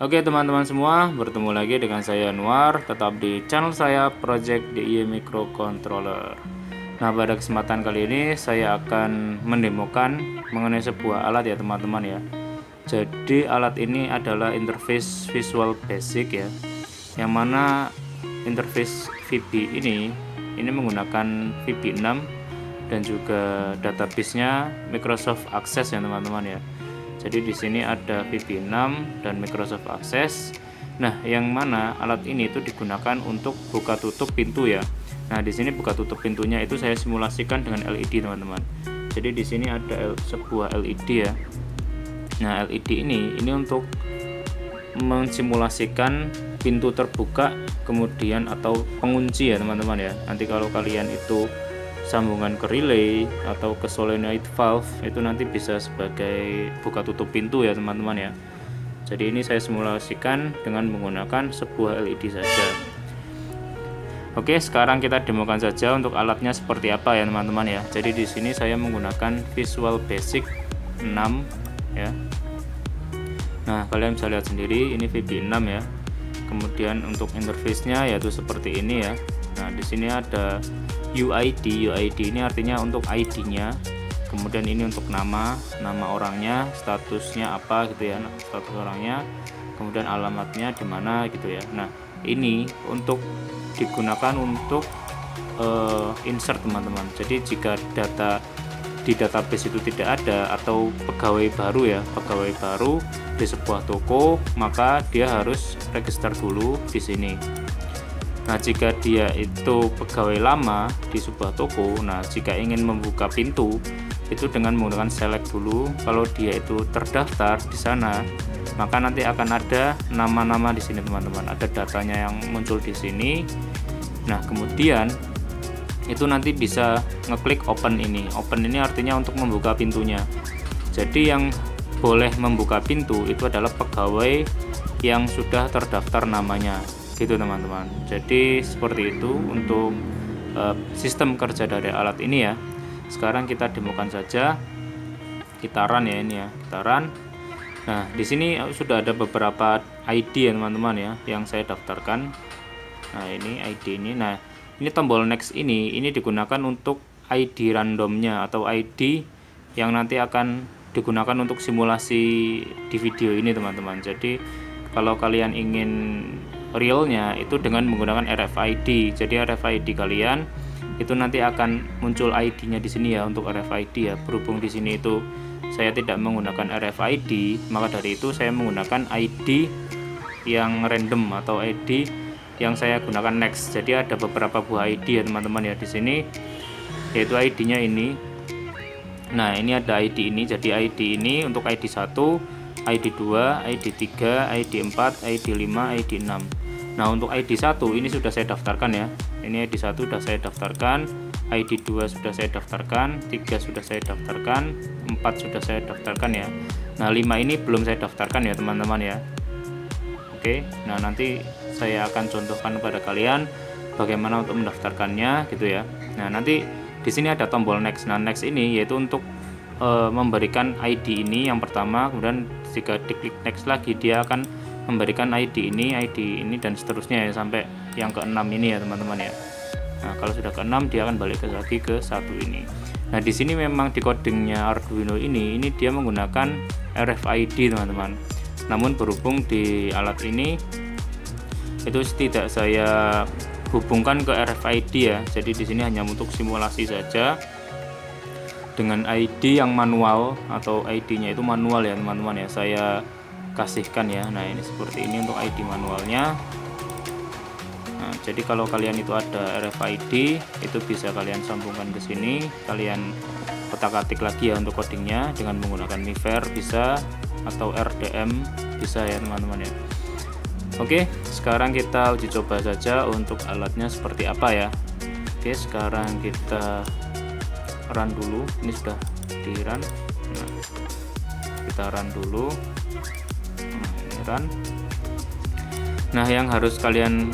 Oke teman-teman semua, bertemu lagi dengan saya Anwar, tetap di channel saya Project DIY Microcontroller. Nah, pada kesempatan kali ini saya akan mendemokan mengenai sebuah alat ya teman-teman ya. Jadi alat ini adalah interface Visual Basic ya, yang mana interface VB ini menggunakan VB6 dan juga database-nya Microsoft Access ya teman-teman ya. Jadi di sini ada VB6 dan Microsoft Access. Nah, yang mana alat ini itu digunakan untuk buka tutup pintu ya. Nah, di sini buka tutup pintunya itu saya simulasikan dengan LED teman-teman. Jadi di sini ada sebuah LED ya. Nah, LED ini untuk mensimulasikan pintu terbuka kemudian atau pengunci ya teman-teman ya. Nanti kalau kalian itu sambungan ke relay atau ke solenoid valve itu nanti bisa sebagai buka tutup pintu ya teman-teman ya. Jadi ini saya simulasikan dengan menggunakan sebuah LED saja. Oke, sekarang kita demokan saja untuk alatnya seperti apa ya teman-teman ya. Jadi di sini saya menggunakan Visual Basic 6 ya. Nah, kalian bisa lihat sendiri ini VB6 ya. Kemudian untuk interface-nya yaitu seperti ini ya. Nah, di sini ada UID ini artinya untuk ID-nya. Kemudian ini untuk nama orangnya, statusnya apa gitu ya, status orangnya. Kemudian alamatnya di mana gitu ya. Nah, ini untuk digunakan untuk insert teman-teman. Jadi jika data di database itu tidak ada atau pegawai baru di sebuah toko, maka dia harus register dulu di sini. Nah, jika dia itu pegawai lama di sebuah toko, nah jika ingin membuka pintu itu dengan menggunakan select dulu. Kalau dia itu terdaftar di sana, maka nanti akan ada nama-nama di sini teman-teman. Ada datanya yang muncul di sini. Nah, kemudian itu nanti bisa ngeklik open ini. Open ini artinya untuk membuka pintunya. Jadi yang boleh membuka pintu itu adalah pegawai yang sudah terdaftar namanya. Gitu teman-teman. Jadi seperti itu untuk sistem kerja dari alat ini ya. Sekarang kita demokan saja. Kita run ya ini ya, kita run. Nah, di sini sudah ada beberapa ID ya teman-teman ya yang saya daftarkan. Nah, ini ID ini. Nah, ini tombol next ini digunakan untuk ID randomnya atau ID yang nanti akan digunakan untuk simulasi di video ini teman-teman. Jadi kalau kalian ingin realnya itu dengan menggunakan RFID. Jadi RFID kalian itu nanti akan muncul ID-nya di sini ya untuk RFID ya. Berhubung di sini itu saya tidak menggunakan RFID, maka dari itu saya menggunakan ID yang random atau ID yang saya gunakan next. Jadi ada beberapa buah ID ya teman-teman ya di sini, yaitu ID-nya ini. Nah, ini ada ID ini. Jadi ID ini untuk ID 1, ID 2, ID 3, ID 4, ID 5, ID 6. Nah, untuk ID 1 ini sudah saya daftarkan ya. Ini ID 1 sudah saya daftarkan, ID 2 sudah saya daftarkan, 3 sudah saya daftarkan, 4 sudah saya daftarkan ya. Nah, 5 ini belum saya daftarkan ya teman-teman ya. Oke, nah nanti saya akan contohkan kepada kalian bagaimana untuk mendaftarkannya gitu ya. Nah, nanti di sini ada tombol next. Nah, next ini yaitu untuk memberikan ID ini yang pertama, kemudian jika diklik next lagi dia akan memberikan ID ini dan seterusnya ya sampai yang ke-6 ini ya teman-teman ya. Nah, kalau sudah ke-6 dia akan balik lagi ke 1 ini. Nah, di sini memang di codingnya Arduino ini dia menggunakan RFID teman-teman. Namun berhubung di alat ini itu tidak saya hubungkan ke RFID ya. Jadi di sini hanya untuk simulasi saja dengan ID yang manual atau ID-nya itu manual ya teman-teman ya. Saya kasihkan ya. Nah, ini seperti ini untuk ID manualnya. Nah, jadi kalau kalian itu ada RFID itu bisa kalian sambungkan ke sini, kalian kotak-atik lagi ya untuk codingnya dengan menggunakan Miver bisa atau RDM bisa ya teman-teman ya. Oke, sekarang kita uji coba saja untuk alatnya seperti apa ya. Oke, sekarang kita run dulu. Ini sudah di run. Nah, kita run dulu. Nah, ini run. Nah, yang harus kalian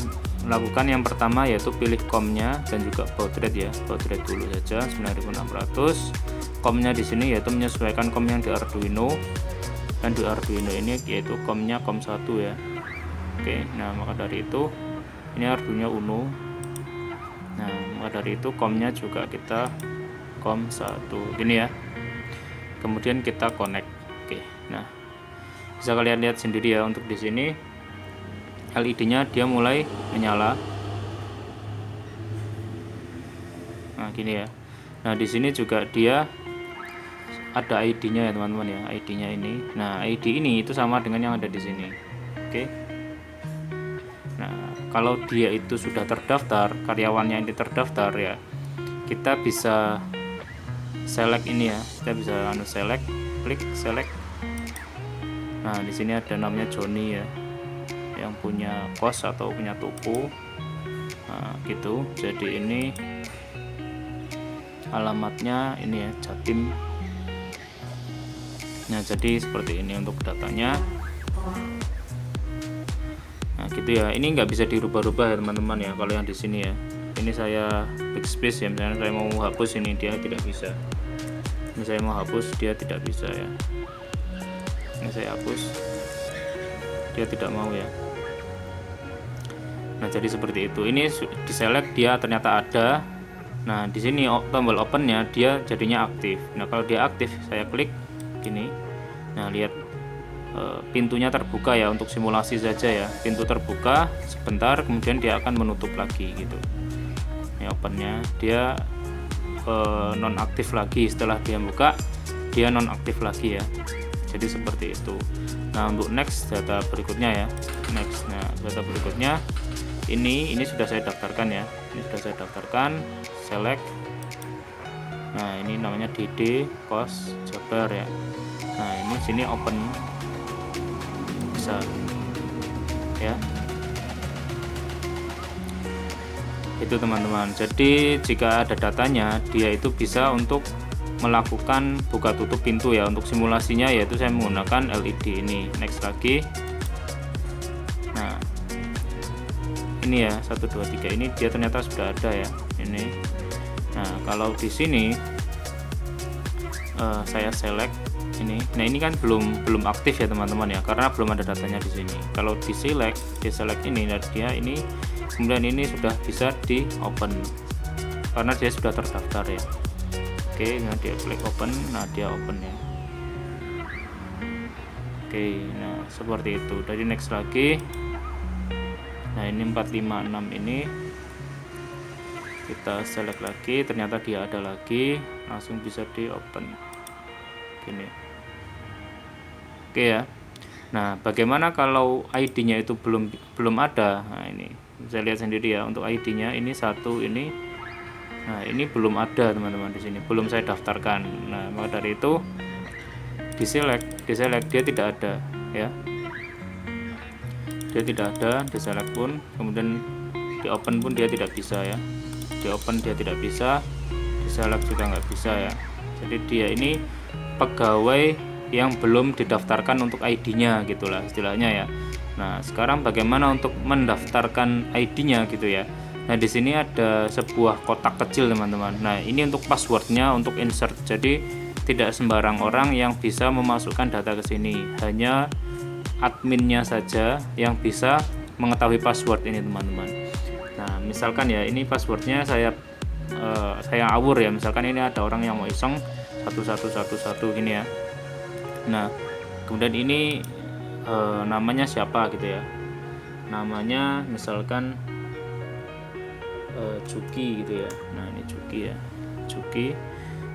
lakukan yang pertama yaitu pilih COM-nya dan juga baud rate ya. Baud rate dulu saja 9600. COM-nya di sini yaitu menyesuaikan COM yang di Arduino. kan di Arduino ini yaitu COM-nya COM 1 ya. Oke, nah maka dari itu ini Arduino Uno. Nah maka dari itu COM-nya juga kita COM 1 gini ya. Kemudian kita connect. Oke, nah bisa kalian lihat sendiri ya, untuk di sini LED-nya dia mulai menyala. Nah gini ya. Nah di sini juga dia ada ID-nya ya teman-teman ya, ID-nya ini. Nah ID ini itu sama dengan yang ada di sini. Oke. Nah kalau dia itu sudah terdaftar, karyawannya ini terdaftar ya, kita bisa select ini ya, kita bisa select, klik select. Nah di sini ada namanya Joni ya, yang punya kos atau punya toko. Nah gitu. Jadi ini alamatnya ini ya, Jatim. Nah jadi seperti ini untuk datanya. Nah gitu ya, ini nggak bisa dirubah-rubah ya teman-teman ya kalau yang di sini ya. Ini saya backspace ya, misalnya saya mau hapus ini dia tidak bisa. Ini saya mau hapus dia tidak bisa ya. Ini saya hapus dia tidak mau ya. Nah jadi seperti itu. Ini di select dia ternyata ada. Nah di sini tombol opennya dia jadinya aktif. Nah kalau dia aktif saya klik gini. Nah lihat pintunya terbuka ya, untuk simulasi saja ya. Pintu terbuka sebentar, kemudian dia akan menutup lagi gitu. Ini opennya dia non aktif lagi, setelah dia buka dia non aktif lagi ya. Jadi seperti itu. Nah untuk next data berikutnya ya, next. Nah data berikutnya ini sudah saya daftarkan ya, ini sudah saya daftarkan, select. Nah ini namanya DD Kos Jabar ya. Nah ini sini open bisa ya. Itu teman-teman. Jadi jika ada datanya, dia itu bisa untuk melakukan buka tutup pintu ya. Untuk simulasinya yaitu saya menggunakan LED ini. Next lagi. Nah ini ya 1 2 3 ini dia ternyata sudah ada ya ini. Nah kalau di sini saya select ini. Nah ini kan belum aktif ya teman-teman ya, karena belum ada datanya di sini. Kalau di select ini, nah dia ini kemudian ini sudah bisa di open karena dia sudah terdaftar ya. Oke, nah dia klik open, nah dia open ya. Oke, nah seperti itu. Dari next lagi. Nah ini 456 ini kita select lagi, ternyata dia ada lagi, langsung bisa di open gini. Oke ya. Nah bagaimana kalau ID-nya itu belum ada? Nah ini bisa lihat sendiri ya, untuk ID-nya ini satu ini. Nah ini belum ada teman-teman, di sini belum saya daftarkan. Nah maka dari itu di select dia tidak ada ya. Dia tidak ada, di select pun, kemudian di open pun dia tidak bisa ya. Di open dia tidak bisa, di select juga nggak bisa ya. Jadi dia ini pegawai yang belum didaftarkan untuk ID-nya gitulah istilahnya ya. Nah sekarang bagaimana untuk mendaftarkan ID-nya gitu ya. Nah di sini ada sebuah kotak kecil teman-teman. Nah ini untuk passwordnya, untuk insert. Jadi tidak sembarang orang yang bisa memasukkan data ke sini, hanya adminnya saja yang bisa mengetahui password ini teman-teman. Nah misalkan ya ini passwordnya saya awur ya, misalkan ini ada orang yang mau iseng 1111 gini ya. Nah kemudian ini namanya siapa gitu ya, namanya misalkan Juki gitu ya. Nah ini Juki ya, Juki,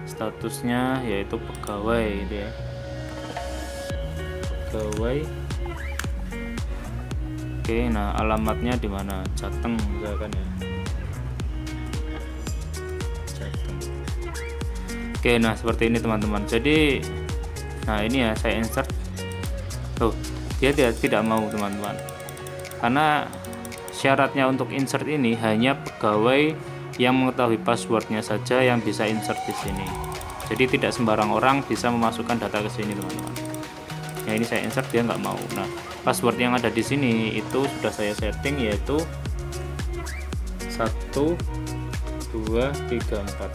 statusnya yaitu pegawai gitu ya, pegawai. Oke, nah alamatnya di mana? Jateng misalkan ya. Jateng. Oke, nah seperti ini teman-teman. Jadi, nah ini ya saya insert. Tuh, dia tidak mau teman-teman. Karena syaratnya untuk insert ini hanya pegawai yang mengetahui passwordnya saja yang bisa insert di sini. Jadi tidak sembarang orang bisa memasukkan data ke sini teman-teman. Nah ini saya insert, dia nggak mau. Nah password yang ada di sini itu sudah saya setting, yaitu 1 2 3 4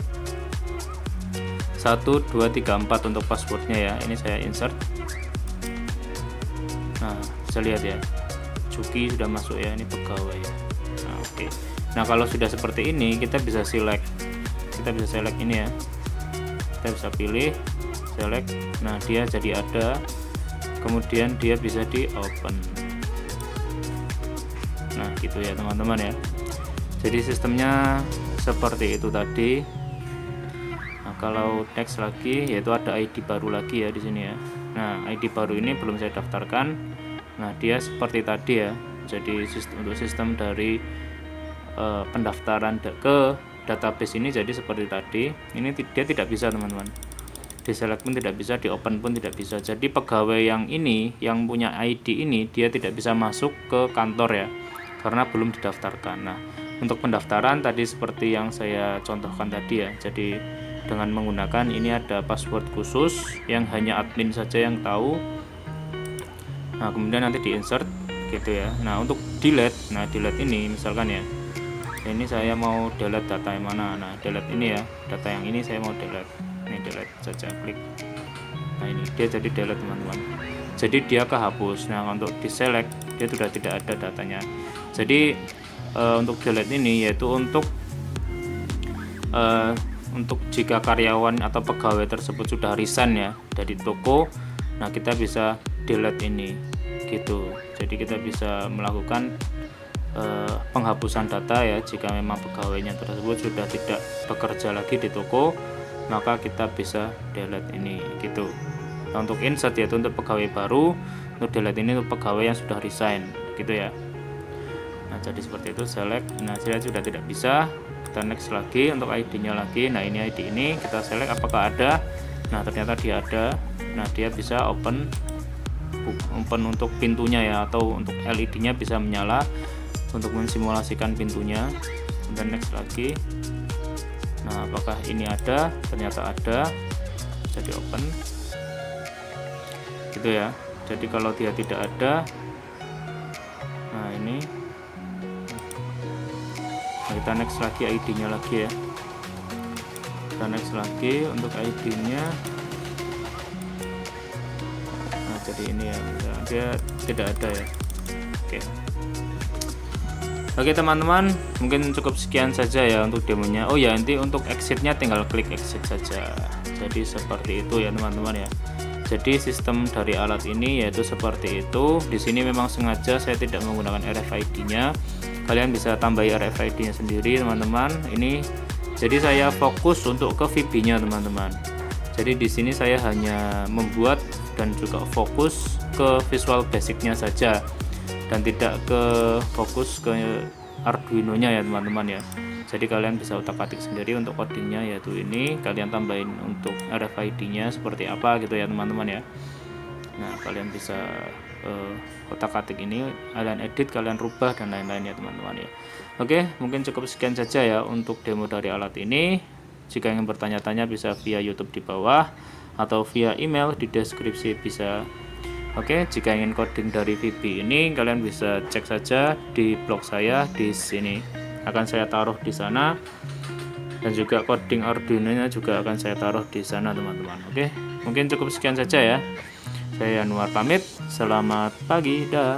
1 2 3 4 untuk passwordnya ya. Ini saya insert. bisa lihat ya, Juki sudah masuk ya, ini pegawai ya. Nah, oke. Nah, kalau sudah seperti ini kita bisa select ini ya, kita bisa pilih select. Nah, dia jadi ada, kemudian dia bisa di open. Nah, gitu ya teman-teman ya. Jadi sistemnya seperti itu tadi. Nah, kalau next lagi yaitu ada ID baru lagi ya di sini ya. Nah, ID baru ini belum saya daftarkan. Nah, dia seperti tadi ya. Jadi untuk sistem dari pendaftaran ke database ini jadi seperti tadi. Ini dia tidak bisa teman-teman. Di select pun tidak bisa, di open pun tidak bisa. Jadi pegawai yang ini, yang punya ID ini, dia tidak bisa masuk ke kantor ya, karena belum didaftarkan. Nah, untuk pendaftaran tadi seperti yang saya contohkan tadi ya. Jadi dengan menggunakan ini ada password khusus yang hanya admin saja yang tahu. Nah, kemudian nanti di insert gitu ya. Nah, untuk delete, nah delete ini misalkan ya, ini saya mau delete data yang mana. Nah, delete ini ya, data yang ini saya mau delete. Ini delete saja, klik. Nah, ini dia jadi delete teman-teman. Jadi dia kehapus. Nah, untuk di select dia sudah tidak ada datanya. Jadi untuk delete ini yaitu untuk jika karyawan atau pegawai tersebut sudah resign ya dari toko, nah kita bisa delete ini gitu. Jadi kita bisa melakukan penghapusan data ya jika memang pegawainya tersebut sudah tidak bekerja lagi di toko, maka kita bisa delete ini gitu. Nah, untuk insert yaitu untuk pegawai baru, untuk delete ini untuk pegawai yang sudah resign gitu ya. Nah, jadi seperti itu select. Nah, saya sudah tidak bisa. Kita next lagi untuk ID-nya lagi. Nah, ini ID ini kita select apakah ada. Nah, ternyata dia ada. Nah, dia bisa open untuk pintunya ya, atau untuk LED-nya bisa menyala untuk mensimulasikan pintunya. Dan next lagi. Nah, apakah ini ada? Ternyata ada. Jadi open. Gitu ya. Jadi kalau dia tidak ada, nah ini. Nah, kita next lagi ID-nya lagi ya. Kita next lagi untuk ID-nya. Nah, jadi ini ya, dia tidak ada ya. Oke teman-teman, mungkin cukup sekian saja ya untuk demonya. Oh ya, nanti untuk exitnya tinggal klik exit saja. Jadi seperti itu ya teman-teman ya. Jadi sistem dari alat ini yaitu seperti itu. Di sini memang sengaja saya tidak menggunakan RFID-nya. Kalian bisa tambahi RFID-nya sendiri teman-teman. Ini jadi saya fokus untuk ke VB-nya teman-teman. Jadi di sini saya hanya membuat dan juga fokus ke Visual Basic-nya saja dan tidak ke fokus ke Arduino-nya ya teman-teman ya. Jadi kalian bisa utak-atik sendiri untuk codingnya, yaitu ini kalian tambahin untuk RFID-nya seperti apa gitu ya teman-teman ya. Nah, kalian bisa otak-atik ini, kalian edit, kalian rubah dan lain-lain ya teman-teman ya. Oke, mungkin cukup sekian saja ya untuk demo dari alat ini. Jika ingin bertanya-tanya bisa via YouTube di bawah atau via email di deskripsi bisa. Oke, jika ingin coding dari VB ini kalian bisa cek saja di blog saya di sini. Akan saya taruh di sana, dan juga coding Arduino-nya juga akan saya taruh di sana teman-teman. Oke, mungkin cukup sekian saja ya. Saya Yanuar pamit. Selamat pagi, dah.